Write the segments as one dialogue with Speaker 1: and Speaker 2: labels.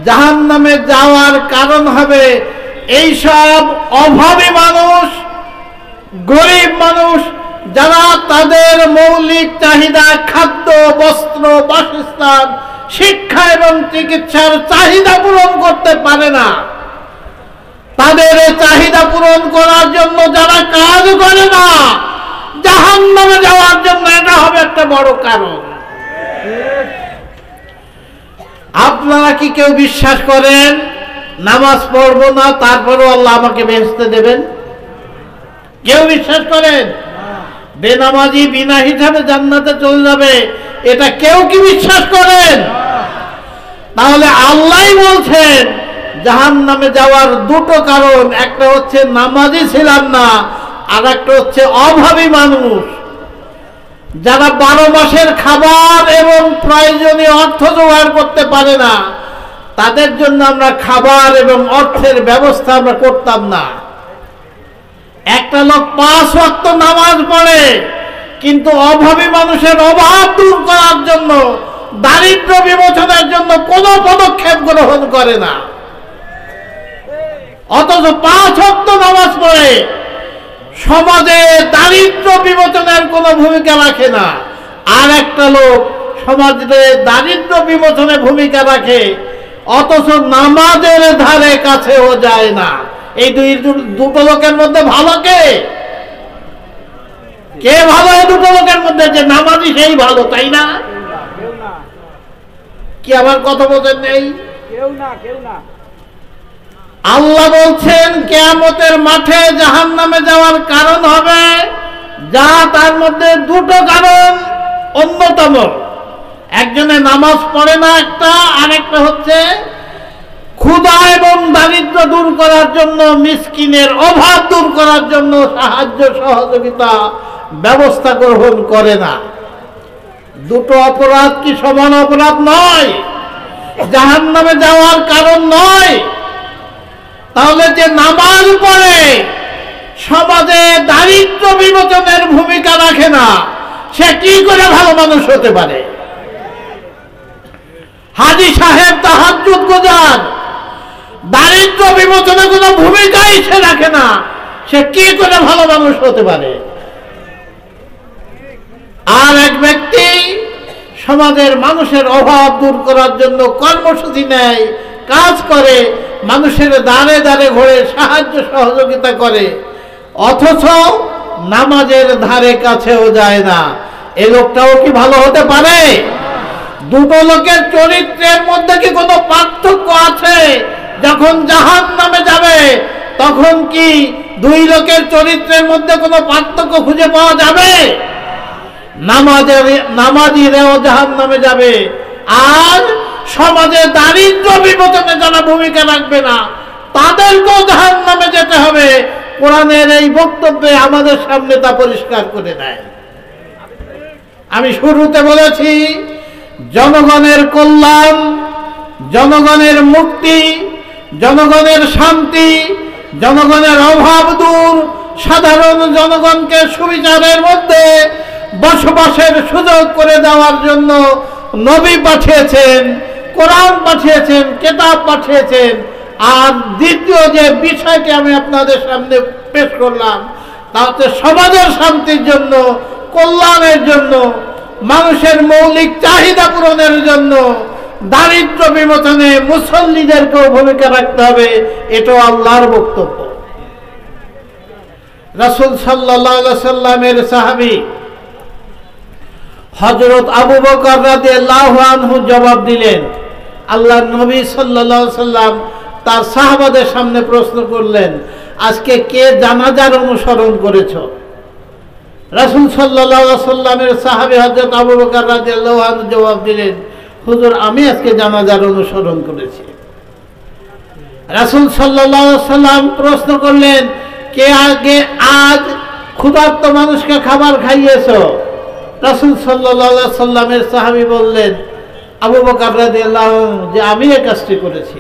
Speaker 1: জাহান্নামে যাওয়ার কারণ হবে এইসব অভাবী মানুষ, গরিব মানুষ, যারা তাদের মৌলিক চাহিদা খাদ্য, বস্ত্র, বাসস্থান, শিক্ষা এবং চিকিৎসার চাহিদা পূরণ করতে পারে না। তাদের চাহিদা পূরণ করার জন্য যারা কাজ করে না, জাহান্নামে যাওয়ার জন্য এটা হবে একটা বড় কারণ। আপনারা কি কেউ বিশ্বাস করেন নামাজ পড়বো না তারপরেও আল্লাহ আমাকে বেহেশতে দেবেন? কেউ বিশ্বাস করেন বেনামাজি বিনা হিসাবে জান্নাতে চলে যাবে? এটা কেউ কি বিশ্বাস করেন? তাহলে আল্লাহই বলছেন জাহান্নামে যাওয়ার দুটো কারণ, একটা হচ্ছে নামাজি ছিলাম না, আর একটা হচ্ছে অভাবী মানুষ, যারা 12 মাসের খাবার এবং প্রয়োজনীয় অর্থ জোগাড় করতে পারে না। তাদের জন্য আমরা খাবার এবং অর্থের ব্যবস্থা আমরা করতাম না। একটা লোক 5 ওয়াক্ত নামাজ পড়ে, কিন্তু অভাবী মানুষের অভাব দূর করার জন্য, দারিদ্র বিমোচনের জন্য কোনো পদক্ষেপ গ্রহণ করে না। অথচ 5 ওয়াক্ত নামাজ পড়ে সমাজে দারিদ্র বিমোচনের কোনো ভূমিকা রাখে না। আর একটা লোক সমাজে দারিদ্র বিমোচনে ভূমিকা রাখে, অথচ নামাজের ধারে কাছেও যায় না। এই দুটো লোকের মধ্যে ভালো কে? কে ভালো? এই দুটো লোকের মধ্যে যে নামাজি সেই ভালো, তাই না? কি আমার কথা বোঝেন নেই? কেউ না। আল্লাহ বলছেন কিয়ামতের মাঠে জাহান্নামে যাওয়ার কারণ হবে যা, তার মধ্যে দুটো কারণ অন্যতম। একজনে নামাজ পড়ে না একটা, আরেকটা হচ্ছে ক্ষুধা এবং দারিদ্র দূর করার জন্য, মিসকিনের অভাব দূর করার জন্য সাহায্য সহযোগিতা ব্যবস্থা গ্রহণ করে না। দুটো অপরাধ কি সমান অপরাধ নয়? জাহান্নামে যাওয়ার কারণ নয়? তাহলে যে নামাজ পড়ে সমাজে দারিদ্র বিমোচনের ভূমিকা রাখে না, সে কি করে ভালো মানুষ হতে পারে? হাজী সাহেব তাহাজ্জুদ গুজার, দারিদ্র বিমোচনে কোনো ভূমিকাই সে রাখে না, সে কি করে ভালো মানুষ হতে পারে? আর এক ব্যক্তি সমাজের মানুষের অভাব দূর করার জন্য কর্মসূচি নেয়, কাজ করে, মানুষের দাঁড়ে দাঁড়ে ঘুরে সাহায্য সহযোগিতা করে, অথচ নামাজের ধারে কাছেও যায় না। এই লোকটাও কি ভালো হতে পারে? দুটো লোকের চরিত্রের মধ্যে কি কোনো পার্থক্য আছে? যখন জাহান্নামে যাবে তখন কি দুই লোকের চরিত্রের মধ্যে কোনো পার্থক্য খুঁজে পাওয়া যাবে? নামাজিরাও জাহান্নামে যাবে, আর সমাজে দারিদ্র বিমোচনে যারা ভূমিকা রাখবে না তাদেরকেও জাহান্নামে যেতে হবে। কোরআনের এই বক্তব্যে আমাদের সামনে তা পরিষ্কার করে দেয়। আমি শুরুতে বলেছি জনগণের কল্যাণ, জনগণের মুক্তি, জনগণের শান্তি, জনগণের অভাব দূর, সাধারণ জনগণকে সুবিচারের মধ্যে বসবাসের সুযোগ করে দেওয়ার জন্য নবী পাঠিয়েছেন, কোরআন পাঠিয়েছেন, কিতাব পাঠিয়েছেন। আর দ্বিতীয় যে বিষয়টি আমি আপনাদের সামনে পেশ করলাম তা হচ্ছে সমাজের শান্তির জন্য, কল্যাণের জন্য, মানুষের মৌলিক চাহিদা পূরণের জন্য, দারিদ্র বিমোচনে মুসল্লিদেরকেও ভূমিকা রাখতে হবে। এটাও আল্লাহর বক্তব্য। রাসূল সাল্লাল্লাহু আলাইহি সাল্লামের সাহাবী হযরত আবু বকর রাদিয়াল্লাহু আনহু জবাব দিলেন। আল্লাহর নবী সাল্লাল্লাহু আলাইহি সাল্লাম তার সাহাবাদের সামনে প্রশ্ন করলেন, আজকে কে জানাজার অনুসরণ করেছো? রাসূল সাল্লাল্লাহু আলাইহি সাল্লামের সাহাবী হযরত আবু বকর রাদিয়াল্লাহু আনহু জবাব দিলেন, হুজুর আমি আজকে জানাজার অনুসরণ করেছি। রাসূল সাল্লাল্লাহু আলাইহি সাল্লাম প্রশ্ন করলেন, কে আগে আজ ক্ষুধার্ত মানুষকে খাবার খাইয়েছো? রাসূল সাল্লাল্লাহু আলাইহি সাল্লামের সাহাবী বললেন, আবু বকর রাদিয়াল্লাহু আনহু, যে আমি এই কাজটি করেছি।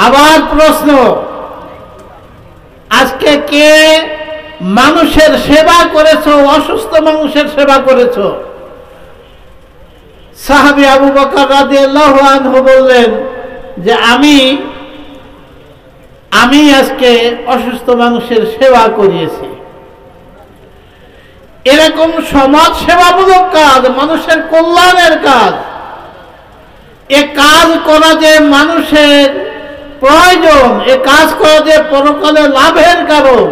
Speaker 1: আবার প্রশ্ন, আজকে কে মানুষের সেবা করেছো, অসুস্থ মানুষের সেবা করেছো? সাহাবী আবু বকর রাদিয়াল্লাহু আনহু বললেন, যে আমি আজকে অসুস্থ মানুষের সেবা করিয়েছি। এরকম সমাজ সেবামূলক কাজ, মানুষের কল্যাণের কাজ, এ কাজ করা যে মানুষের প্রয়োজন, এ কাজ করা যে পরকালে লাভের কারণ,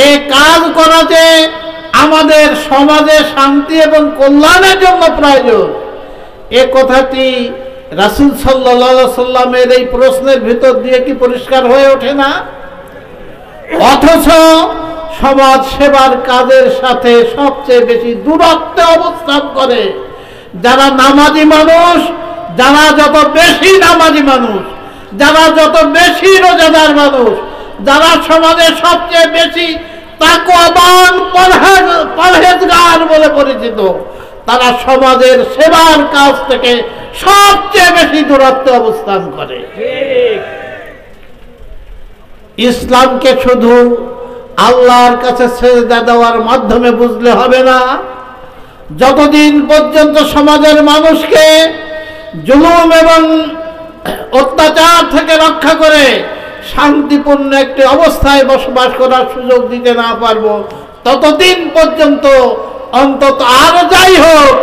Speaker 1: এ কাজ করা যে আমাদের সমাজে শান্তি এবং কল্যাণের জন্য প্রয়োজন, এ কথাটি রাসূল সাল্লাল্লাহু আলাইহি সাল্লামের এই প্রশ্নের ভিতর দিয়ে কি পরিষ্কার হয়ে ওঠে না? অথচ সমাজ সেবার কাজের সাথে সবচেয়ে বেশি দূরত্বে অবস্থান করে যারা নামাজি মানুষ, যারা যত বেশি নামাজি মানুষ, যারা যত বেশি রোজাদার মানুষ, যারা সমাজে সবচেয়ে বেশি তাকওয়াবান পরহেজগার বলে পরিচিত, তারা সমাজের সেবার কাজ থেকে সবচেয়ে বেশি দূরত্বে অবস্থান করে। ইসলামকে শুধু আল্লাহর কাছে সেজদা দেওয়ার মাধ্যমে বুঝলে হবে না। যতদিন পর্যন্ত সমাজের মানুষকে জুলুম এবং অত্যাচার থেকে রক্ষা করে শান্তিপূর্ণ একটি অবস্থায় বসবাস করার সুযোগ দিতে না পারবো, ততদিন পর্যন্ত অন্তত আর যাই হোক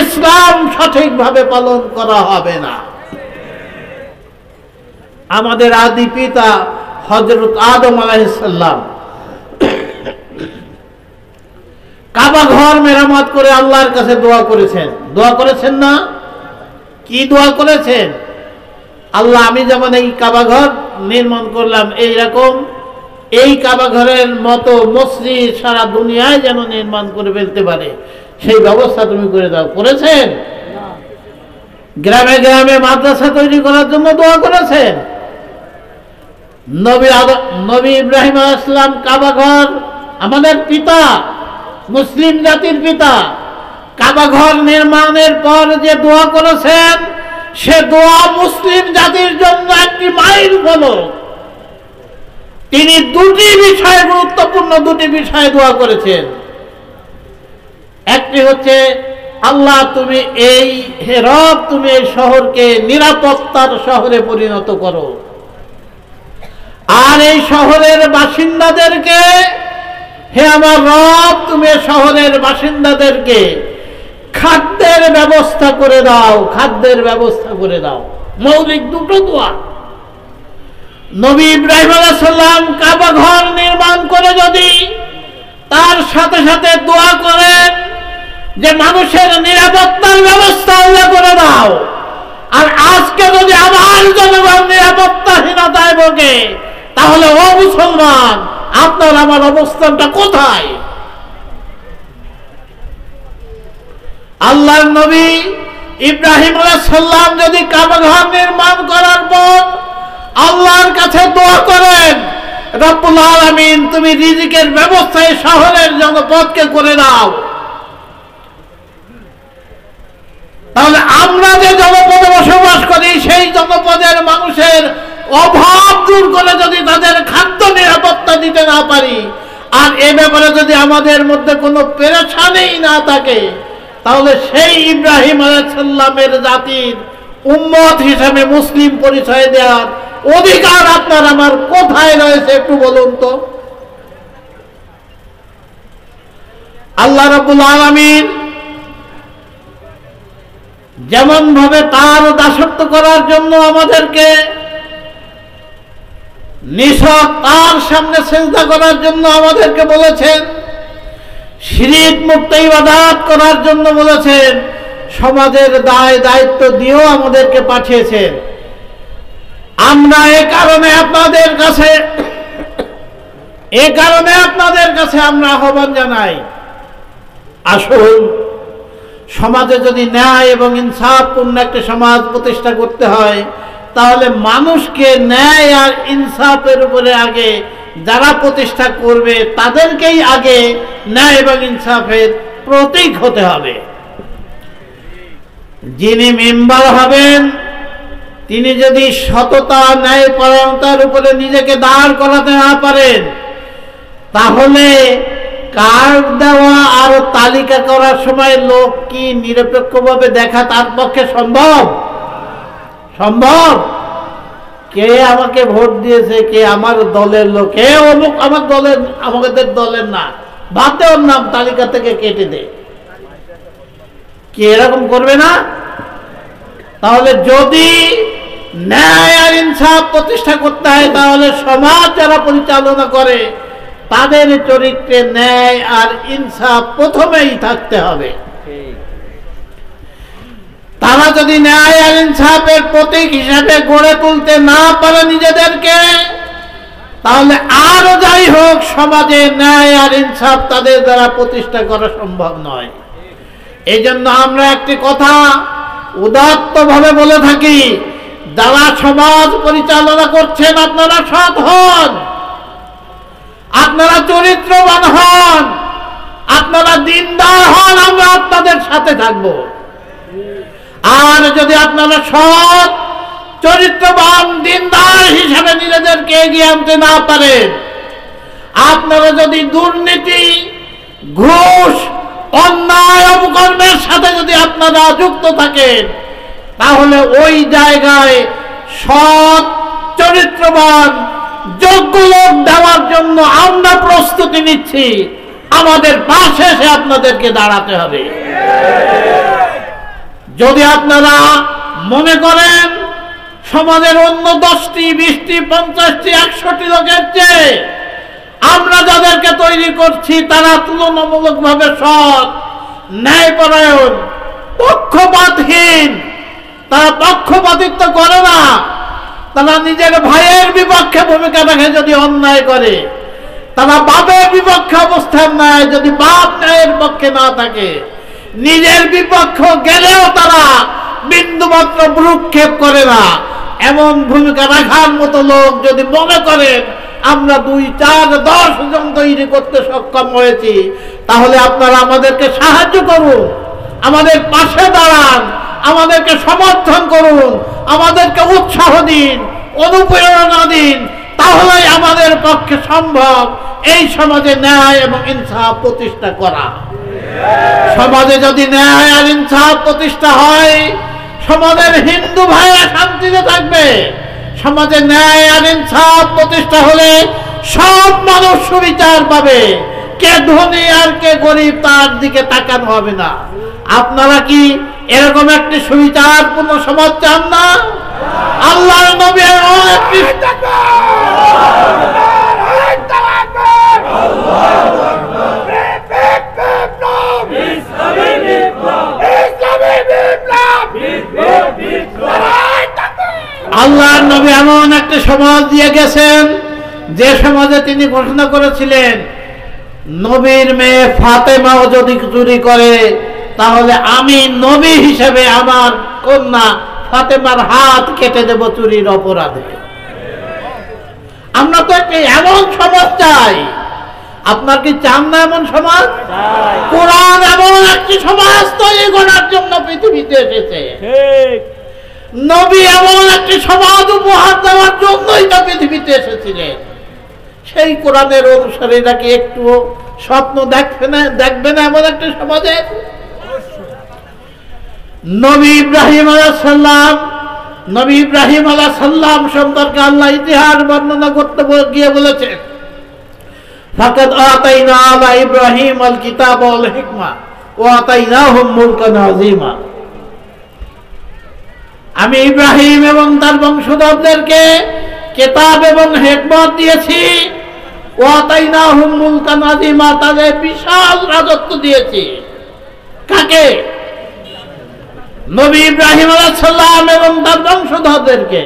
Speaker 1: ইসলাম সঠিকভাবে পালন করা হবে না। আমাদের আদি পিতা হযরত আদম আলাইহিস সালাম কাবা ঘর মেরামত করে আল্লাহর কাছে দোয়া করেছেন। দোয়া করেছেন না? কি দোয়া করেছেন? আল্লাহ, আমি যেমন এই কাবা ঘর নির্মাণ করলাম, এইরকম এই কাবা ঘরের মতো মসজিদ সারা দুনিয়ায় যেন নির্মাণ করে ফেলতে পারে, সেই ব্যবস্থা তুমি করে দাও। করেছেন? গ্রামে গ্রামে মাদ্রাসা তৈরি করার জন্য দোয়া করেছেন। নবী ইব্রাহিম আলাইহিস সালাম কাবা ঘর, আমাদের পিতা, মুসলিম জাতির পিতা, কাবা ঘর নির্মাণের পর যে দোয়া করেছেন, সে দোয়া মুসলিম জাতির জন্য একটি মাইল ফলক। তিনি দুটি বিষয়ে, গুরুত্বপূর্ণ দুটি বিষয়ে দোয়া করেছেন। একটি হচ্ছে, আল্লাহ তুমি হে রব, তুমি এই শহরকে নিরাপত্তার শহরে পরিণত করো, আর এই শহরের বাসিন্দাদেরকে, হে আমার রব, তুমি শহরের বাসিন্দাদেরকে খাদ্যের ব্যবস্থা করে দাও, খাদ্যের ব্যবস্থা করে দাও। মৌলিক দুটো দোয়া। নবী ইব্রাহিম আলাইহিস সালাম কাবা ঘর নির্মাণ করে যদি তার সাথে সাথে দোয়া করেন যে মানুষের নিরাপত্তার ব্যবস্থা আল্লাহ করে দাও, আর আজকে যদি আমার জনগণ নিরাপত্তাহীনতায় ভোগে, তাহলে ও মুসলমান, আপনার আমার অবস্থানটা কোথায়? আল্লাহর নবী ইব্রাহিম আলাইহিস সালাম যদি কাবা ঘর নির্মাণ করার পর আল্লাহর কাছে দোয়া করেন, রব্বুল আলামিন তুমি রিজিকের ব্যবস্থা এই শহরের জনপদকে করে দাও, তাহলে আমরা যে জনপদে বসবাস করি সেই জনপদের মানুষের অভাব দূর করে যদি তাদের খাদ্য নিরাপত্তা দিতে না পারি, আর এ ব্যাপারে যদি আমাদের মধ্যে কোনো পেরেশানি না থাকে, তাহলে সেই ইব্রাহিম আলাইহিস সালামের জাতির উম্মত হিসেবে মুসলিম পরিচয় দেওয়ার অধিকার আপনার আমার কোথায় রয়েছে একটু বলুন তো? আল্লাহ রাব্বুল আলামিন যেমন ভাবে তার দাসত্ব করার জন্য আমাদেরকে নিছক তার সামনে সিজদা করার জন্য আমাদেরকে বলেছেন, শিরক মুক্ত ইবাদত করার জন্য বলেছেন, সমাজের দায় দায়িত্ব দিয়েও আমাদেরকে পাঠিয়েছেন। আমরা এই কারণে আপনাদের কাছে আমরা আহ্বান জানাই, আসুন সমাজে যদি ন্যায় এবং ইনসাফপূর্ণ একটা সমাজ প্রতিষ্ঠা করতে হয়, তাহলে মানুষকে ন্যায় আর ইনসাফের উপরে আগে যারা প্রতিষ্ঠা করবে তাদেরকেই আগে ন্যায় এবং ইনসাফের প্রতীক হতে হবে। যিনি মেম্বার হবেন তিনি যদি সততা ন্যায়পরায়ণতার উপরে নিজেকে দাঁড় করাতে না পারেন, তাহলে কার্ড দেওয়া আর তালিকা করার সময় লোক কি নিরপেক্ষভাবে দেখা তার পক্ষে সম্ভব? কে আমাকে ভোট দিয়েছে, কে আমার দলের লোক, কে অমুক আমার দলের, আমাদের দলের না, বাদে ওর নাম তালিকা থেকে কেটে দে। কে এরকম করবে না? তাহলে যদি ন্যায় আর ইনসাফ প্রতিষ্ঠা করতে হয়, তাহলে সমাজ যারা পরিচালনা করে তাদের চরিত্রে ন্যায় আর ইনসাফ প্রথমেই থাকতে হবে। তারা যদি ন্যায় আর ইনসাফের প্রতীক হিসাবে গড়ে তুলতে না পারে নিজেদেরকে, তাহলে আরো যাই হোক সমাজে ন্যায় আর ইনসাফ তাদের দ্বারা প্রতিষ্ঠা করা সম্ভব নয়। এই জন্য আমরা একটি কথা উদাত্ত ভাবে বলে থাকি, যারা সমাজ পরিচালনা করছেন আপনারা সৎ হন, আপনারা চরিত্রবান হন, আপনারা দিনদার হন, আমরা আপনাদের সাথে থাকব। আর যদি আপনারা সৎ চরিত্রবান দিনদার হিসাবে নিজেদেরকে এগিয়ে আনতে না পারেন, আপনারা যদি দুর্নীতি, ঘুষ, অন্যায় অপকর্মের সাথে যদি আপনারা যুক্ত থাকেন, তাহলে ওই জায়গায় সৎ চরিত্রবান যোগ্য লোক দেওয়ার জন্য আমরা প্রস্তুতি নিচ্ছি। আমাদের পাশে এসে আপনাদেরকে দাঁড়াতে হবে। যদি আপনারা মনে করেন সমাজের অন্য 10টি, 20টি, 50টি, 100টি লোকের চেয়ে আমরা যাদেরকে তৈরি করছি তারা তুলনামূলকভাবে সৎ, ন্যায়পরায়ণ, পক্ষপাতহীন, তারা পক্ষপাতিত্ব করে না, তারা নিজের ভাইয়ের বিপক্ষে ভূমিকা রাখে যদি অন্যায় করে, তারা বাপের বিপক্ষে অবস্থান নেয় যদি বাপ ন্যায়ের পক্ষে না থাকে, নিজের বিপক্ষ গেলেও তারা বিন্দুমাত্র ভ্রুক্ষেপ করে না, এমন ভূমিকা রাখার মতো লোক যদি মনে করেন আমরা 2, 4, 10 জন তৈরি করতে সক্ষম হয়েছি, তাহলে আপনারা আমাদেরকে সাহায্য করুন, আমাদের পাশে দাঁড়ান, আমাদেরকে সমর্থন করুন, আমাদেরকে উৎসাহ দিন, অনুপ্রেরণা দিন, তাহলেই আমাদের পক্ষে সম্ভব এই সমাজে ন্যায় এবং ইনসাফ প্রতিষ্ঠা করা। সমাজে যদি ন্যায় আর ইনসাফ প্রতিষ্ঠা হয়, সমাজের হিন্দু ভাইরা শান্তিতে থাকবে। সমাজে ন্যায় আর ইনসাফ প্রতিষ্ঠা হলে সব মানুষ সুবিচার পাবে, কে ধনী আর কে গরিব তার দিকে তাকানো হবে না। আপনারা কি এরকম একটি সুবিচারপূর্ণ সমাজ চান না? আল্লাহর নবী আল্লাহর নবী এমন একটা সমাজ দিয়ে গেছেন যে সমাজে তিনি ঘোষণা করেছিলেন নবীর মেয়ে ফাতেমাও যদি চুরি করে তাহলে আমি নবী হিসেবে আমার কন্যা ফাতেমার হাত কেটে দেব চুরির অপরাধে। আমরা তো এমন সমাজ চাই। আপনার কি চান না এমন সমাজ? কোরআন এমন একটি সমাজ তৈরি করার জন্য পৃথিবীতে এসেছে। নবী এমন একটি সমাজ উপহার দেওয়ার জন্যই তো পৃথিবীতে এসেছিলেন। সেই কোরআনের অনুসারীরা কি একটু স্বপ্ন দেখবে না এমন একটি সমাজে? নবী ইব্রাহিম আলাইহিস সালাম সম্পর্কে আল্লাহ ইতিহাস বর্ণনা করতে গিয়ে বলেছেন, ফাকাদ আতাইনা আলা ইব্রাহিম আল কিতাব ওয়াল হিকমা ওয়া আতাইনাহুম মুলকান আযীমা। আমি ইব্রাহিম এবং তার বংশধরদেরকে কিতাব এবং হিকমত দিয়েছি, ওয়া আতাইনাহুম মুলকান আযীমা, তাদের বিশাল রাজত্ব দিয়েছি। কাকে? নবী ইব্রাহিম আলাইহিস সালাম এবং তার বংশধরদেরকে।